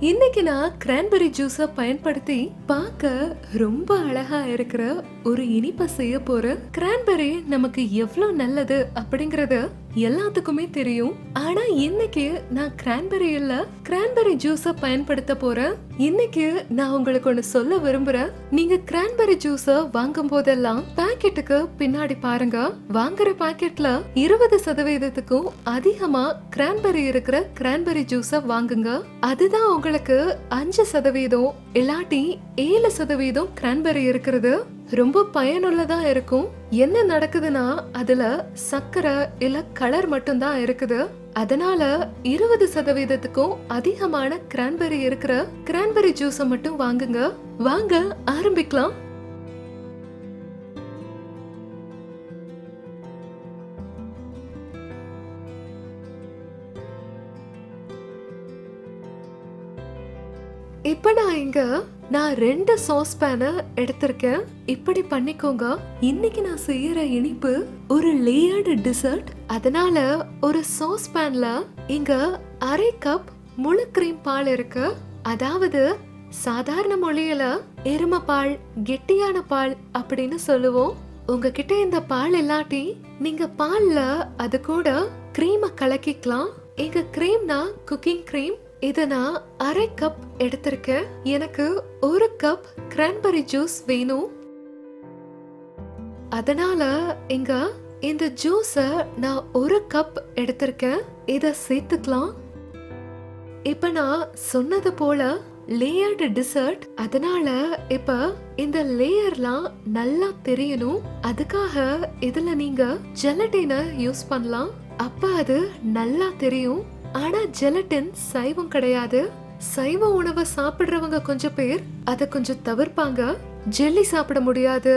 இன்னைக்கு நான் கிரான்பெரி ஜூஸ பயன்படுத்தி பார்க்க ரொம்ப அழகா இருக்கிற ஒரு இனிப்பை செய்ய போறேன். கிரான்பெரி நமக்கு எவ்வளவு நல்லது அப்படிங்கறது எல்லாத்துக்குமே தெரியும். ஆனா இன்னைக்கு நான் கிரான்பெரி இல்ல, கிரான்பெரி ஜூஸ பயன்படுத்த போறேன். இன்னைக்கு நான் உங்களுக்கு ஒண்ணு சொல்ல விரும்புறேன். நீங்க கிரான்பெரி ஜூஸ வாங்கும் போதெல்லாம் பாக்கெட்டுக்கு பின்னாடி பாருங்க. வாங்குற பாக்கெட்ல 20%க்கும் அதிகமா கிரான்பெரி இருக்கிற கிரான்பெரி ஜூஸ வாங்குங்க. அதுதான் உங்களுக்கு 5% இல்லாட்டி 7% கிரான்பெரி இருக்கிறது ரொம்ப பயனுள்ளதா இருக்கும். என்ன நடக்குதுன்னா அதுல சர்க்கரை இல்ல கலர் மட்டும் தான் இருக்குது. அதனால 20%க்கும் அதிகமான கிரான்பெரி இருக்கிற கிரான்பெரி ஜூஸ மட்டும் வாங்குங்க. வாங்க ஆரம்பிக்கலாம். இப்ப நான் 2 சாஸ் பேனை எடுத்திருக்கேன். இப்படி பண்ணிக்கோங்க. இன்னைக்கு நான் செய்யற இனிப்பு ஒரு லேயர்டு டிசர்ட். அதனால ஒரு சாஸ் பேன்ல இங்க 1/2 கப் முழு கிரீம் பால் இருக்கு. அதாவது சாதாரண மொழியில எருமை பால், கெட்டியான பால் அப்படின்னு சொல்லுவோம். உங்ககிட்ட இந்த பால் இல்லாட்டி நீங்க பால்ல அது கூட கிரீமை கலக்கிக்கலாம். இங்க கிரீம்னா குக்கிங் கிரீம். இத நான் 1/2 கப் எடுத்திருக்கேன். எனக்கு 1 கப் கிரான்பெரி ஜூஸ் வேணும். அதனால இங்க இந்த ஜூஸ நான் 1 கப் எடுத்திருக்கேன். இத சேர்த்துக்கலாம். இப்ப நான் சொன்னது போல லேயர்டு டிசர்ட். அதனால இப்ப இந்த லேயர்லாம் நல்லா தெரியணும். அதுக்காக இதுல நீங்க ஜெலட்டினை யூஸ் பண்ணலாம். அப்ப அது நல்லா தெரியும். ஆனா ஜெலட்டின் சைவம் கிடையாது. சைவ உணவை சாப்பிடுறவங்க கொஞ்சம் பேர் அதை கொஞ்சம் தவிர்ப்பாங்க. ஜெல்லி சாப்பிட முடியாது,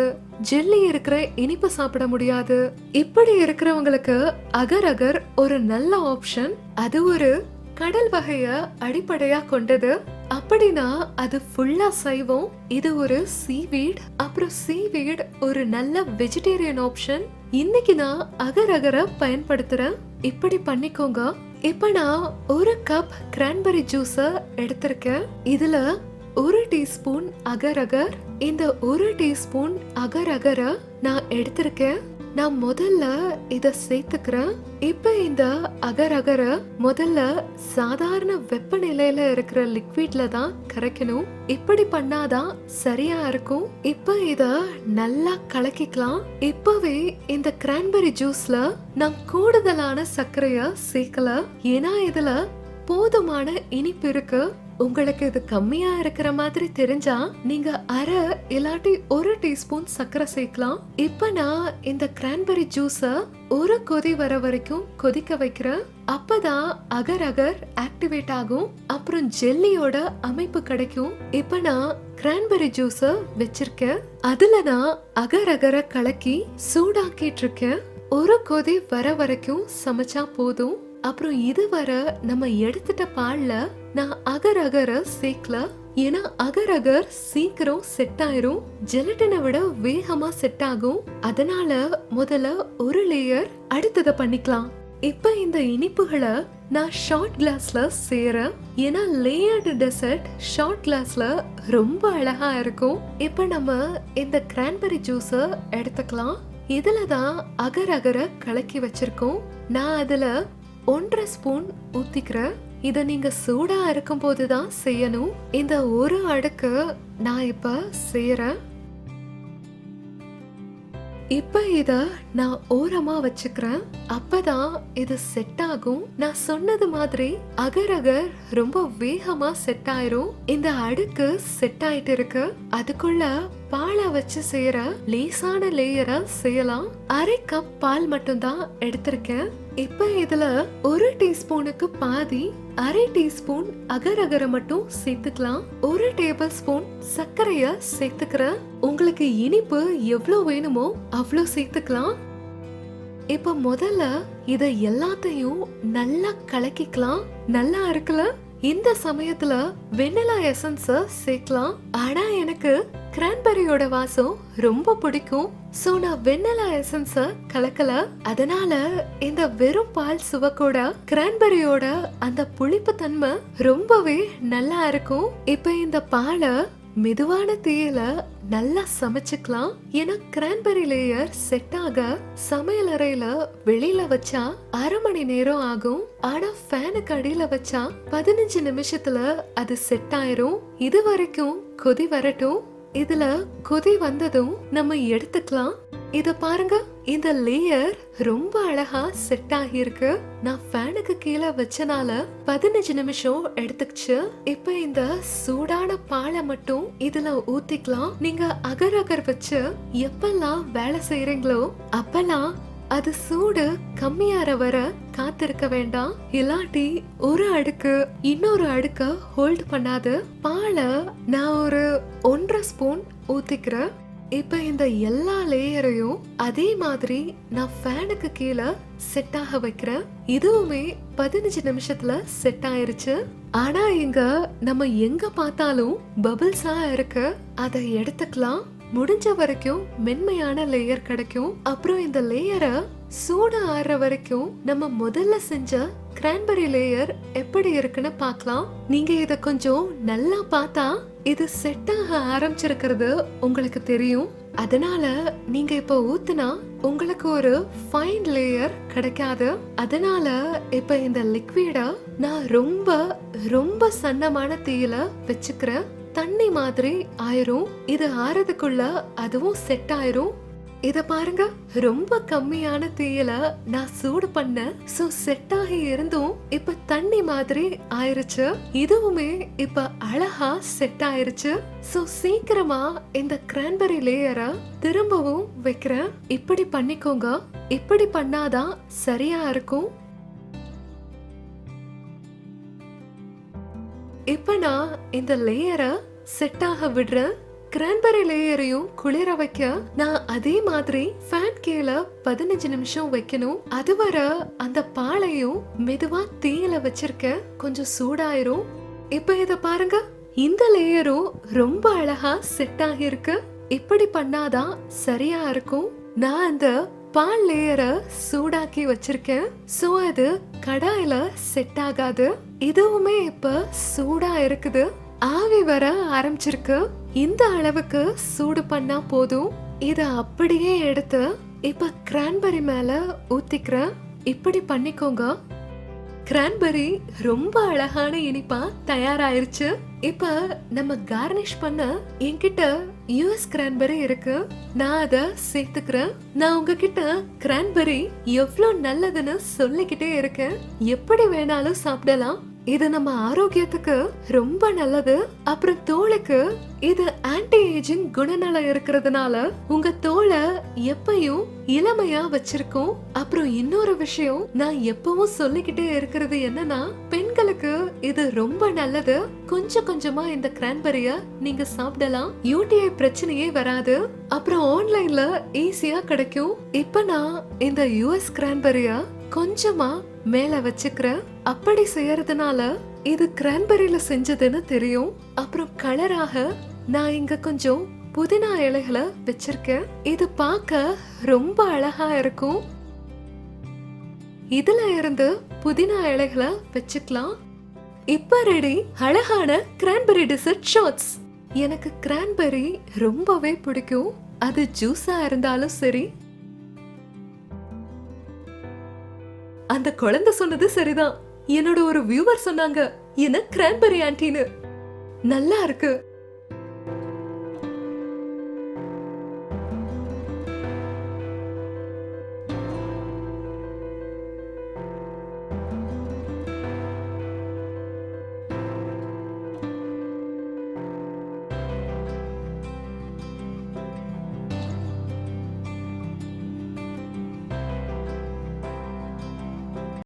ஜெல்லி இருக்கிற இனிப்பு சாப்பிட முடியாது. இப்படி இருக்கிறவங்களுக்கு அகர் ஒரு நல்ல ஆப்ஷன். அது ஒரு கடல் வகைய அடிப்படையா கொண்டது. அப்படின்னா அது ஃபுல்லா சைவம். இது ஒரு சீவீட். அப்புறம் சீவீட் ஒரு நல்ல வெஜிடேரியன் ஆப்ஷன். இன்னைக்கு நான் அகர பயன்படுத்துறேன். இப்படி பண்ணிக்கோங்க. இப்ப நான் 1 கப் கிரான்பெரி ஜூஸ எடுத்திருக்கேன். இதுல 1 டீஸ்பூன் அகர். இந்த 1 டீஸ்பூன் அகர நான் எடுத்திருக்கேன். நான் முதல்ல இத சேர்த்துக்கிறேன். இப்ப இந்த அகர முதல்ல சாதாரண வெப்பநிலையில இருக்கிற லிக்விட்ல தான் கரைக்கணும். இப்படி பண்ணாதான் சரியா இருக்கும். இப்ப இத நல்லா கலக்கிக்கலாம். இப்பவே இந்த கிரான்பெரி ஜூஸ்ல நான் கூடுதலான சர்க்கரைய சேர்க்கல. ஏன்னா இதுல போதுமான இனிப்பு இருக்கு. உங்களுக்கு இது கம்மியா இருக்கிற மாதிரி தெரிஞ்சா நீங்க 1/2 இல்லாட்டி 1 டீஸ்பூன் சர்க்கரை சேர்க்கலாம். இப்ப நான் இந்த கிரான்பெரி ஜூஸ ஒரு கொதி வர வரைக்கும் கொதிக்க வைக்கிறேன். அப்பதான் அகர் ஆக்டிவேட் ஆகும். அப்புறம் ஜெல்லியோட அமைப்பு கிடைக்கும். இப்ப நான் கிரான்பெரி ஜூஸ வச்சிருக்கேன். அதுல நான் அகர கலக்கி சூடாக்கிட்டு இருக்கேன். ஒரு கொதி வர வரைக்கும் சமைச்சா போதும். அப்புறம் இதுவரை நம்ம எடுத்துட்ட பால்ல நான் அகர சேர்க்கல. ஏன்னா அகர் சீக்கிரம் செட் ஆயிரும். ஜெலட்டினை விட வேகமா செட் ஆகும். அதனால முதல்ல ஒரு லேயர் அடுத்தத பண்ணிக்கலாம். இப்ப இந்த இனிப்புகளை நான் ஷார்ட் கிளாஸ்ல சேரேன். ஏன்னா லேயர்டு டெசர்ட் ஷார்ட் கிளாஸ்ல ரொம்ப அழகா இருக்கும். இப்ப நம்ம இந்த கிரான்பெரி ஜூஸ எடுத்துக்கலாம். இதுலதான் அகர கலக்கி வச்சிருக்கோம். நான் அதுல 1/2 ஸ்பூன் ஊத்திக்கிறேன். இத நீங்க சூடா இருக்கும் போதுதான் செய்யணும். இந்த ஒரு அடுக்கு நான் இப்ப செய்யறேன். இப்ப இத நான் ஓரமா வச்சுக்கிறேன். அப்பதான் இது செட் ஆகும். நான் சொன்னது மாதிரி அகர் ரொம்ப வேகமா செட் ஆயிரும். இந்த அடுக்கு செட் ஆயிட்டு இருக்கு. அதுக்குள்ள பாலை வச்சு செய்யற லேசான லேயரை செய்யலாம். 1/2 கப் பால் மட்டும் தான் எடுத்திருக்கேன். இப்ப இதுல 1 டீஸ்பூனுக்கு பாதி 1/2 டீஸ்பூன் அகர் மட்டும் சேர்த்துக்கலாம். 1 டேபிள் ஸ்பூன் சர்க்கரைய சேர்த்துக்கிறேன். உங்களுக்கு இனிப்பு எவ்வளவு வேணுமோ அவ்வளவு சேர்த்துக்கலாம். இப்ப முதல்ல இத எல்லாத்தையும் நல்லா கலக்கிக்கலாம். நல்லா இருக்குல்ல? இந்த சமயத்துல வெண்ணிலா எசன்ஸ் சேர்க்கலாம். ஆனா எனக்கு கிரான்பெரியோட வாசம் ரொம்ப பிடிக்கும். சோ நான் வெண்ணிலா எசன்ஸ் கலக்கல. அதனால இந்த வெறும் பால் சுவக்கோட கிரான்பெரியோட அந்த புளிப்பு தன்மை ரொம்பவே நல்லா இருக்கும். இப்ப இந்த பாலை மெதுவான தீயில நல்லா சமைச்சுக்கலாம். ஏன்னா கிரான்பெரி லேயர் செட் ஆக சமையல் அறையில வெளியில வச்சா 1/2 மணி நேரம் ஆகும். ஆனா ஃபேனுக்கு அடியில வச்சா 15 நிமிஷத்துல அது செட் ஆயிரும். இது வரைக்கும் கொதி வரட்டும். இதுல கொதி வந்ததும் நம்ம எடுத்துக்கலாம். இத பாருங்க, இந்த லேயர் ரொம்ப அழகா செட் ஆகியிருக்கு. நான் ஃபேனுக்கு கீழே வச்சனால 15 நிமிஷம் எடுத்துக்கிச்சு. இப்ப இந்த சூடான பாலை மட்டும் இதுல ஊத்திக்கலாம். நீங்க அகர் வச்சு எப்பெல்லாம் வேலை செய்யறீங்களோ அப்பெல்லாம் அது சூடு கம்மியாற வர காத்திருக்க வேண்டாம். இல்லாட்டி ஒரு அடுக்கு இன்னொரு அடுக்க ஹோல்ட் பண்ணாது. பாலை நான் ஒரு 1.5 ஸ்பூன் ஊத்திக்கிறேன். இப்ப இந்த எல்லா லேயரையும் அதே மாதிரி நான் ஃபேனுக்கு கீழே செட் ஆக வைக்கிறேன். இதுவுமே 15 நிமிஷத்துல செட் ஆயிருச்சு. ஆனா இங்க நம்ம எங்க பார்த்தாலும் பபிள்ஸா இருக்கு. அதை எடுத்துக்கலாம். முடிஞ்ச வரைக்கும் மென்மையான லேயர் கிடைக்கும். அப்புறம் இந்த லேயரை சூடு ஆறுற வரைக்கும் நம்ம முதல்ல செஞ்ச கிரான்பெரி லேயர் எப்படி இருக்குன்னு பார்க்கலாம். நீங்க இத கொஞ்சம் நல்லா பார்த்தா இது செட் ஆக ஆரம்பிச்சிருக்கிறது உங்களுக்கு தெரியும். அதனால நீங்க இப்ப ஊத்துனா உங்களுக்கு ஒரு ஃபைன் லேயர் கிடைக்காது. அதனால இப்ப இந்த லிக்விட நான் ரொம்ப ரொம்ப சன்னமான தீயில வச்சுக்கிறேன். தண்ணி மாதிரி ஆயிரும். இது ஆறதுக்குள்ள அதுவும் செட் ஆயிரும். இத பாருங்க, ரொம்ப கம்மியான தீயில நான் சூடு பண்ண. சோ செட் ஆகி இருந்தும் இப்ப தண்ணி மாதிரி ஆயிருச்சு. இதுவுமே இப்ப அழகா செட் ஆயிருச்சு. சோ சீக்கிரமா இந்த கிரான்பெரி லேயரை திரும்பவும் வைக்கிறேன். இப்படி பண்ணிக்கோங்க. இப்படி பண்ணாதான் சரியா இருக்கும். இப்ப நான் இந்த லேயரை செட் ஆக விடுறேன். கிரான்பெரி லேயரையும் குளிர வைக்க நான் அதே மாதிரி ஃபேன் கீழே 15 நிமிஷம் வைக்கணும். அதுவரை அந்த பாலையும் மெதுவா தீயில வச்சிருக்கேன். கொஞ்சம் சூடாயிரும். இப்ப இத பாருங்க, இந்த லேயரும் ரொம்ப அழகா செட் ஆகிருக்கு. இப்படி பண்ணாதான் சரியா இருக்கும். நான் அந்த பால் லேயரை சூடாக்கி வச்சிருக்கேன். சோ அது கடாயில செட் ஆகாது. இதுவுமே இப்ப சூடா இருக்குது. ஆவி வர ஆரம்பிச்சிருக்கு. இந்த அளவுக்கு சூடு பண்ணா போதும். இத அப்படியே எடுத்து இப்ப கிரான்பெரி மேல ஊத்திக்கிறேன். இப்படி பண்ணிக்கோங்க. கிரான்பெரி ரொம்ப அழகான இனிப்பா தயாராயிருச்சு. இப்ப நம்ம கார்னிஷ் பண்ண என்கிட்ட US கிரான்பெரி இருக்கு. நான் அத சேர்த்துக்கிறேன். நான் உங்ககிட்ட கிரான்பெரி எவ்வளவு நல்லதுன்னு சொல்லிக்கிட்டே இருக்கேன். எப்படி வேணாலும் சாப்பிடலாம். இது நம்ம ஆரோக்கியத்துக்கு ரொம்ப நல்லது. அப்புறம் தோலுக்கு இது ஆன்டி ஏஜிங் குணநலம் இருக்கிறதுனால உங்க தோலை எப்பயும் இளமையா வச்சிருக்கும். அப்புறம் இன்னொரு விஷயம் நான் எப்பவும் சொல்லிக்கிட்டே இருக்கிறது என்னன்னா, பெண்களுக்கு இது ரொம்ப நல்லது. கொஞ்சம் கொஞ்சமா இந்த கிரான்பெரிய நீங்க சாப்பிடலாம். UTI பிரச்சனையே வராது. அப்புறம் ஆன்லைன்ல ஈஸியா கிடைக்கும். இப்ப நான் இந்த US கிரான்பெரிய கொஞ்சமா மேல வச்சுக்கிறேன். அப்படி செய்யறதுனால இது கிரான்பெரியில செஞ்சதுன்னு தெரியும். அப்புறம் கலராக நான் இங்க கொஞ்சம் புதினா இலைகளை வச்சிருக்கேன். இது பார்க்க ரொம்ப அழகா இருக்கும். இதுல இருந்து புதினா இலைகளை வச்சுக்கலாம். இப்ப ரெடி அழகான கிரான்பெரி டெசர்ட் ஷாட்ஸ். எனக்கு கிரான்பெரி ரொம்பவே பிடிக்கும். அது ஜூஸா இருந்தாலும் சரி. அந்த குழந்தை சொன்னது சரிதான். என்னோட ஒரு வியூவர் சொன்னாங்க, என்ன கிரான்பெரி ஆன்டின்னு. நல்லா இருக்கு.